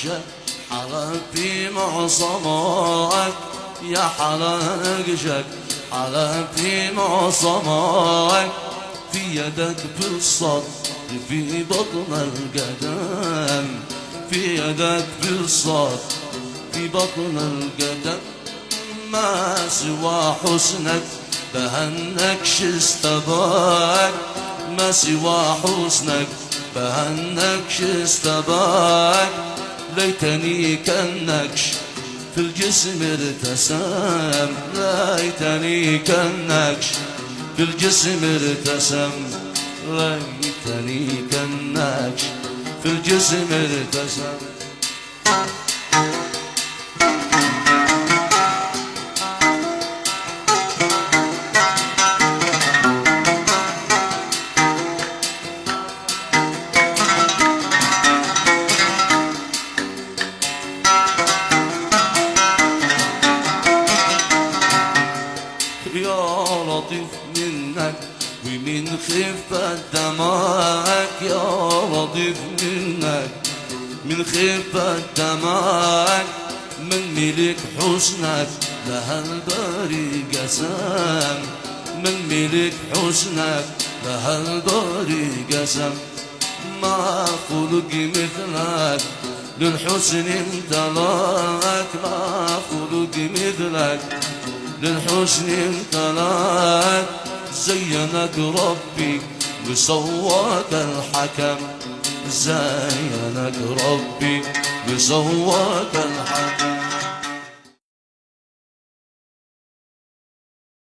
نقشك حرق في معصمك، يا حلا نقشك حرق في معصمك، في يدك بالصد في بطن القدم، في يدك بالصد في بطن القدم. ما سوى حسنك بهالنكش استباك، ما سوى حسنك بهالنكش استباك. ليتني كالنكش في الجسم ارتسم، ليتني كالنكش في الجسم ارتسم، ليتني كالنكش في الجسم ارتسم. يا لطيف منك ومن خفة دمك، يا لطيف منك من خفة دمك. من ملك حسنك لهالباري قسم، من ملك حسنك لهالباري قسم. ما خلق مثلك للحسن امتلاك، ما خلق مثلك للحسن امتلاك. زينك ربي وسواك الحكم، زينك ربي وسواك الحكم.